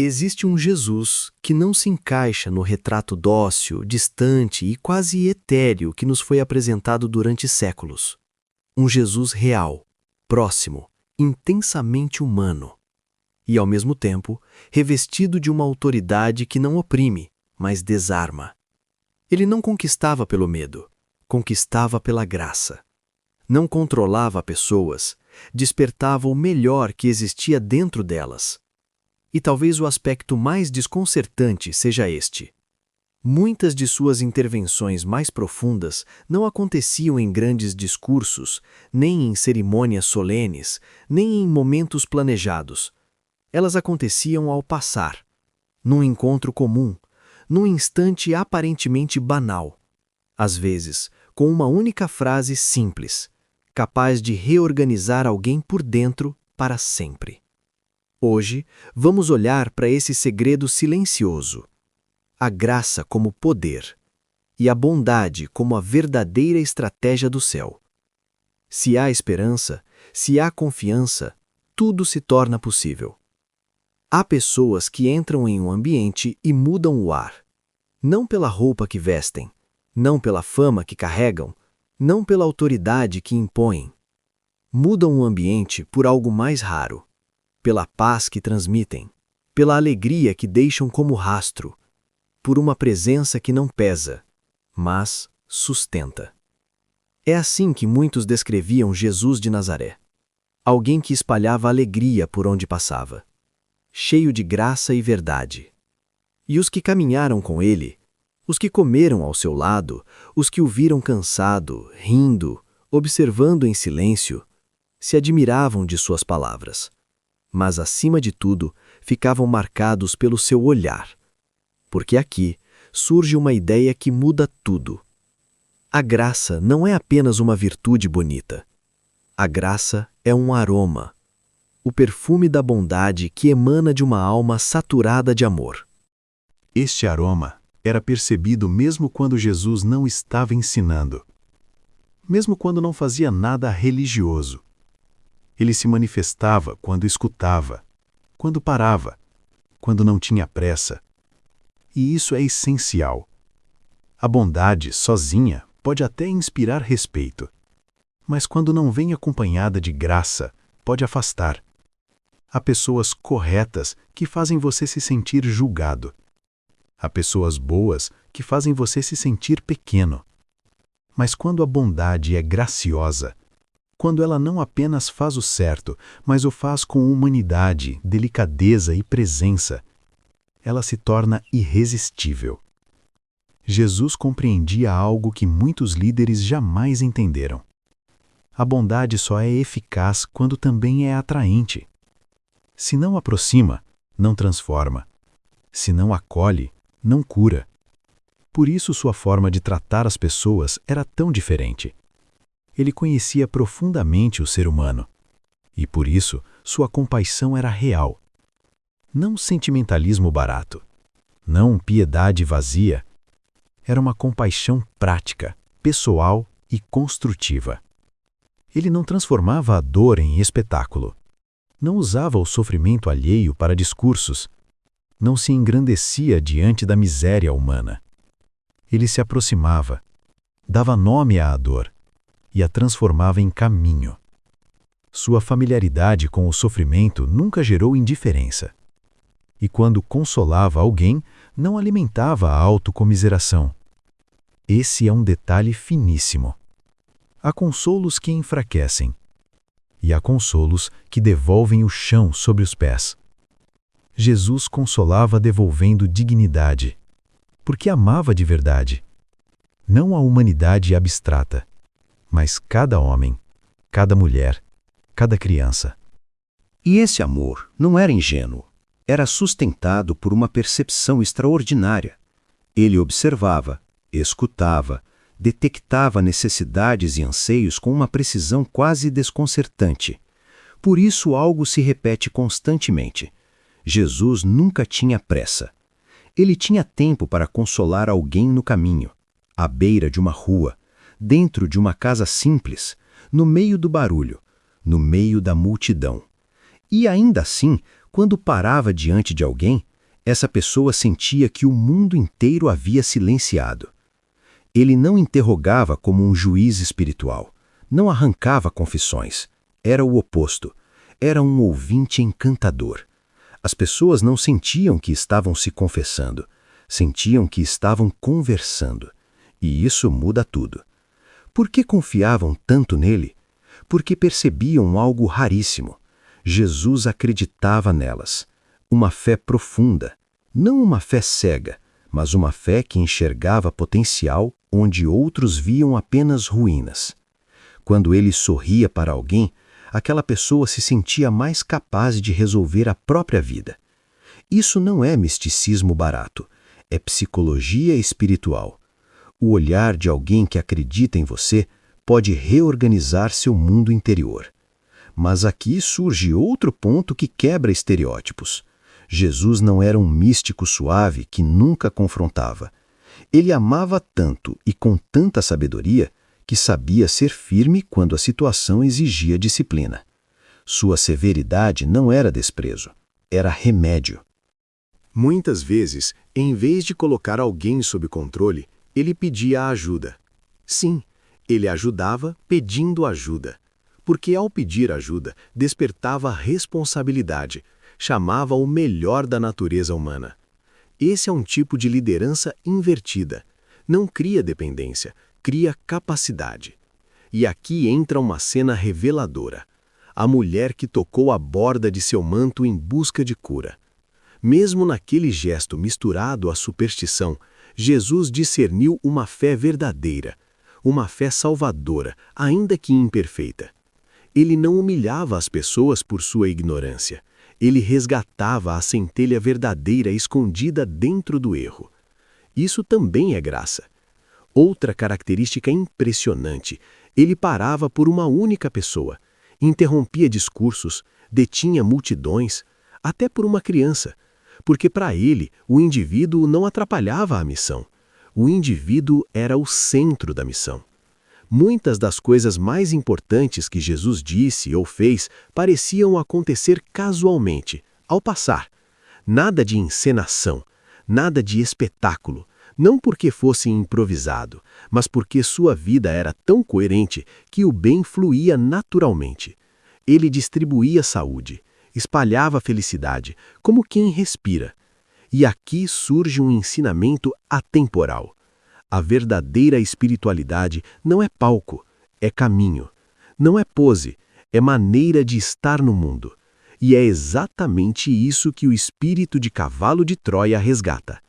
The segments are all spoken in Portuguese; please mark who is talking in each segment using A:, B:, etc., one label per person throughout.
A: Existe um Jesus que não se encaixa no retrato dócil, distante e quase etéreo que nos foi apresentado durante séculos. Um Jesus real, próximo, intensamente humano. E, ao mesmo tempo, revestido de uma autoridade que não oprime, mas desarma. Ele não conquistava pelo medo, conquistava pela graça. Não controlava pessoas, despertava o melhor que existia dentro delas. E talvez o aspecto mais desconcertante seja este. Muitas de suas intervenções mais profundas não aconteciam em grandes discursos, nem em cerimônias solenes, nem em momentos planejados. Elas aconteciam ao passar, num encontro comum, num instante aparentemente banal. Às vezes, com uma única frase simples, capaz de reorganizar alguém por dentro para sempre. Hoje, vamos olhar para esse segredo silencioso. A graça como poder e a bondade como a verdadeira estratégia do céu. Se há esperança, se há confiança, tudo se torna possível. Há pessoas que entram em um ambiente e mudam o ar. Não pela roupa que vestem, não pela fama que carregam, não pela autoridade que impõem. Mudam o ambiente por algo mais raro. Pela paz que transmitem, pela alegria que deixam como rastro, por uma presença que não pesa, mas sustenta. É assim que muitos descreviam Jesus de Nazaré. Alguém que espalhava alegria por onde passava, cheio de graça e verdade. E os que caminharam com ele, os que comeram ao seu lado, os que o viram cansado, rindo, observando em silêncio, se admiravam de suas palavras. Mas, acima de tudo, ficavam marcados pelo seu olhar. Porque aqui surge uma ideia que muda tudo. A graça não é apenas uma virtude bonita. A graça é um aroma, o perfume da bondade que emana de uma alma saturada de amor.
B: Este aroma era percebido mesmo quando Jesus não estava ensinando. Mesmo quando não fazia nada religioso. Ele se manifestava quando escutava, quando parava, quando não tinha pressa. E isso é essencial. A bondade, sozinha, pode até inspirar respeito. Mas quando não vem acompanhada de graça, pode afastar. Há pessoas corretas que fazem você se sentir julgado. Há pessoas boas que fazem você se sentir pequeno. Mas quando a bondade é graciosa, quando ela não apenas faz o certo, mas o faz com humanidade, delicadeza e presença, ela se torna irresistível. Jesus compreendia algo que muitos líderes jamais entenderam. A bondade só é eficaz quando também é atraente. Se não aproxima, não transforma. Se não acolhe, não cura. Por isso sua forma de tratar as pessoas era tão diferente. Ele conhecia profundamente o ser humano. E por isso, sua compaixão era real. Não sentimentalismo barato. Não piedade vazia. Era uma compaixão prática, pessoal e construtiva. Ele não transformava a dor em espetáculo. Não usava o sofrimento alheio para discursos. Não se engrandecia diante da miséria humana. Ele se aproximava, dava nome à dor e a transformava em caminho. Sua familiaridade com o sofrimento nunca gerou indiferença. E quando consolava alguém, não alimentava a autocomiseração. Esse é um detalhe finíssimo. Há consolos que enfraquecem. E há consolos que devolvem o chão sobre os pés. Jesus consolava devolvendo dignidade, porque amava de verdade. Não a humanidade abstrata, mas cada homem, cada mulher, cada criança.
C: E esse amor não era ingênuo, era sustentado por uma percepção extraordinária. Ele observava, escutava, detectava necessidades e anseios com uma precisão quase desconcertante. Por isso algo se repete constantemente. Jesus nunca tinha pressa. Ele tinha tempo para consolar alguém no caminho, à beira de uma rua, dentro de uma casa simples, no meio do barulho, no meio da multidão. E ainda assim, quando parava diante de alguém, Essa pessoa sentia que o mundo inteiro havia silenciado. Ele não interrogava como um juiz espiritual, não arrancava confissões. Era o oposto. Era um ouvinte encantador. As pessoas não sentiam que estavam se confessando, sentiam que estavam conversando. E isso muda tudo. Por que confiavam tanto nele? Porque percebiam algo raríssimo. Jesus acreditava nelas. Uma fé profunda. Não uma fé cega, mas uma fé que enxergava potencial onde outros viam apenas ruínas. Quando ele sorria para alguém, aquela pessoa se sentia mais capaz de resolver a própria vida. Isso não é misticismo barato, é psicologia espiritual. O olhar de alguém que acredita em você pode reorganizar seu mundo interior. Mas aqui surge outro ponto que quebra estereótipos. Jesus não era um místico suave que nunca confrontava. Ele amava tanto e com tanta sabedoria que sabia ser firme quando a situação exigia disciplina. Sua severidade não era desprezo, era remédio.
B: Muitas vezes, em vez de colocar alguém sob controle, ele pedia ajuda. Sim, ele ajudava pedindo ajuda, porque ao pedir ajuda, despertava responsabilidade, chamava o melhor da natureza humana. Esse é um tipo de liderança invertida. Não cria dependência, cria capacidade. E aqui entra uma cena reveladora. A mulher que tocou a borda de seu manto em busca de cura. Mesmo naquele gesto misturado à superstição, Jesus discerniu uma fé verdadeira, uma fé salvadora, ainda que imperfeita. Ele não humilhava as pessoas por sua ignorância. Ele resgatava a centelha verdadeira escondida dentro do erro. Isso também é graça. Outra característica impressionante, ele parava por uma única pessoa, interrompia discursos, detinha multidões, até por uma criança, porque para ele o indivíduo não atrapalhava a missão. O indivíduo era o centro da missão. Muitas das coisas mais importantes que Jesus disse ou fez pareciam acontecer casualmente, ao passar. Nada de encenação, nada de espetáculo, não porque fosse improvisado, mas porque sua vida era tão coerente que o bem fluía naturalmente. Ele distribuía saúde, espalhava felicidade, como quem respira. E aqui surge um ensinamento atemporal. A verdadeira espiritualidade não é palco, é caminho. Não é pose, é maneira de estar no mundo. E é exatamente isso que o espírito de cavalo de Troia resgata.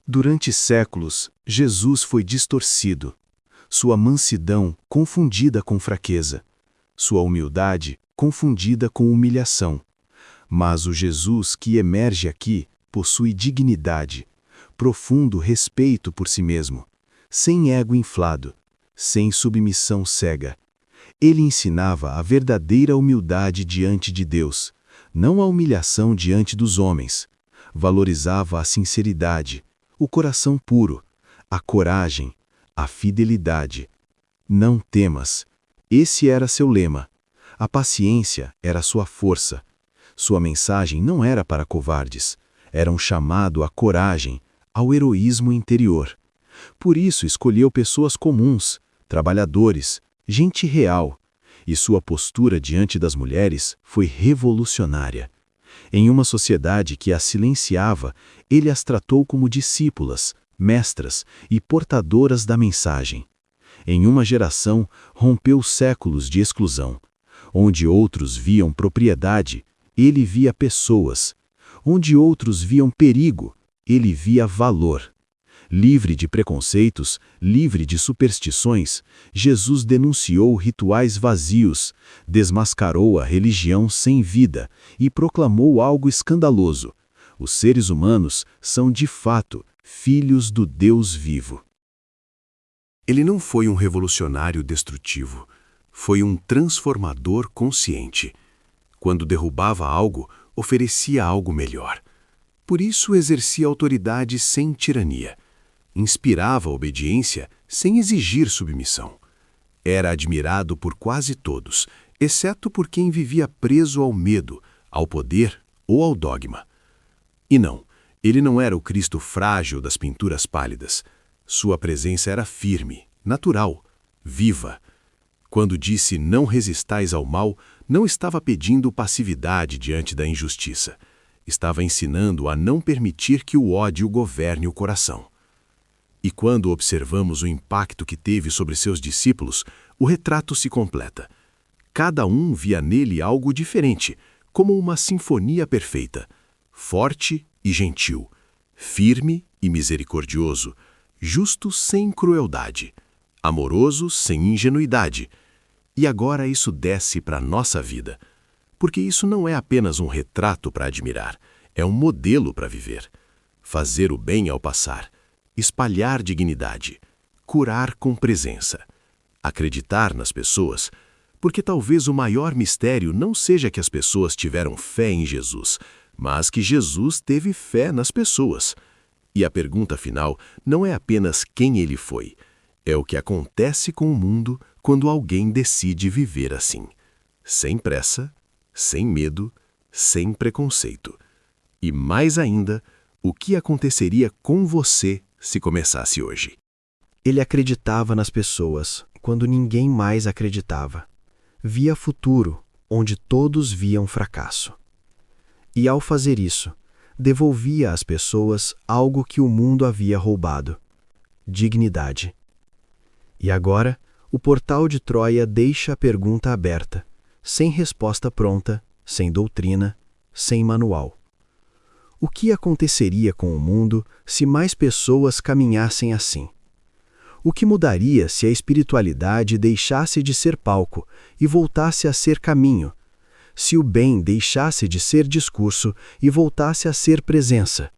B: Durante séculos, Jesus foi distorcido. Sua mansidão confundida com fraqueza. Sua humildade confundida com humilhação. Mas o Jesus que emerge aqui possui dignidade, profundo respeito por si mesmo, sem ego inflado, sem submissão cega. Ele ensinava a verdadeira humildade diante de Deus, não a humilhação diante dos homens. Valorizava a sinceridade, o coração puro, a coragem, a fidelidade. Não temas. Esse era seu lema. A paciência era sua força. Sua mensagem não era para covardes, era um chamado à coragem, ao heroísmo interior. Por isso escolheu pessoas comuns, trabalhadores, gente real, e sua postura diante das mulheres foi revolucionária. Em uma sociedade que as silenciava, ele as tratou como discípulas, mestras e portadoras da mensagem. Em uma geração, rompeu séculos de exclusão. Onde outros viam propriedade, ele via pessoas. Onde outros viam perigo, ele via valor. Livre de preconceitos, livre de superstições, Jesus denunciou rituais vazios, desmascarou a religião sem vida e proclamou algo escandaloso. Os seres humanos são, de fato, filhos do Deus vivo. Ele não foi um revolucionário destrutivo, foi um transformador consciente. Quando derrubava algo, oferecia algo melhor. Por isso exercia autoridade sem tirania. Inspirava obediência sem exigir submissão. Era admirado por quase todos, exceto por quem vivia preso ao medo, ao poder ou ao dogma. E não, ele não era o Cristo frágil das pinturas pálidas. Sua presença era firme, natural, viva. Quando disse não resistais ao mal, não estava pedindo passividade diante da injustiça. Estava ensinando a não permitir que o ódio governe o coração. E quando observamos o impacto que teve sobre seus discípulos, o retrato se completa. Cada um via nele algo diferente, como uma sinfonia perfeita, forte e gentil, firme e misericordioso, justo sem crueldade, amoroso sem ingenuidade. E agora isso desce para a nossa vida, porque isso não é apenas um retrato para admirar, é um modelo para viver. Fazer o bem ao passar, espalhar dignidade, curar com presença, acreditar nas pessoas, porque talvez o maior mistério não seja que as pessoas tiveram fé em Jesus, mas que Jesus teve fé nas pessoas. E a pergunta final não é apenas quem ele foi, é o que acontece com o mundo quando alguém decide viver assim, sem pressa, sem medo, sem preconceito. E mais ainda, o que aconteceria com você se começasse hoje?
A: Ele acreditava nas pessoas quando ninguém mais acreditava. Via futuro, onde todos viam fracasso. E ao fazer isso, devolvia às pessoas algo que o mundo havia roubado: dignidade. E agora, o portal de Troia deixa a pergunta aberta, sem resposta pronta, sem doutrina, sem manual. O que aconteceria com o mundo se mais pessoas caminhassem assim? O que mudaria se a espiritualidade deixasse de ser palco e voltasse a ser caminho? Se o bem deixasse de ser discurso e voltasse a ser presença?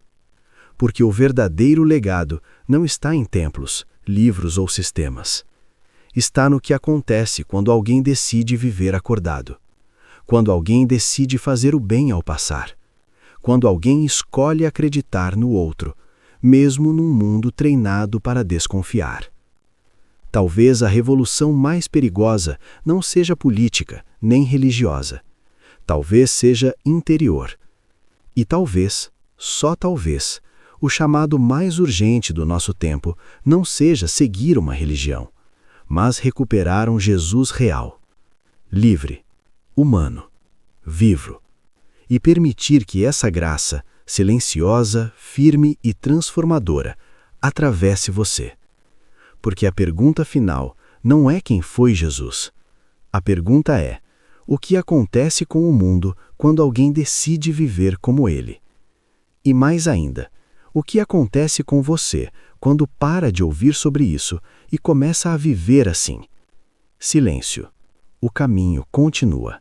A: Porque o verdadeiro legado não está em templos, livros ou sistemas. Está no que acontece quando alguém decide viver acordado. Quando alguém decide fazer o bem ao passar. Quando alguém escolhe acreditar no outro, mesmo num mundo treinado para desconfiar. Talvez a revolução mais perigosa não seja política, nem religiosa. Talvez seja interior. E talvez, só talvez, o chamado mais urgente do nosso tempo não seja seguir uma religião, mas recuperar um Jesus real, livre, humano, vivo, e permitir que essa graça, silenciosa, firme e transformadora, atravesse você. Porque a pergunta final não é quem foi Jesus. A pergunta é: o que acontece com o mundo quando alguém decide viver como ele? E mais ainda, o que acontece com você quando para de ouvir sobre isso e começa a viver assim? Silêncio. O caminho continua.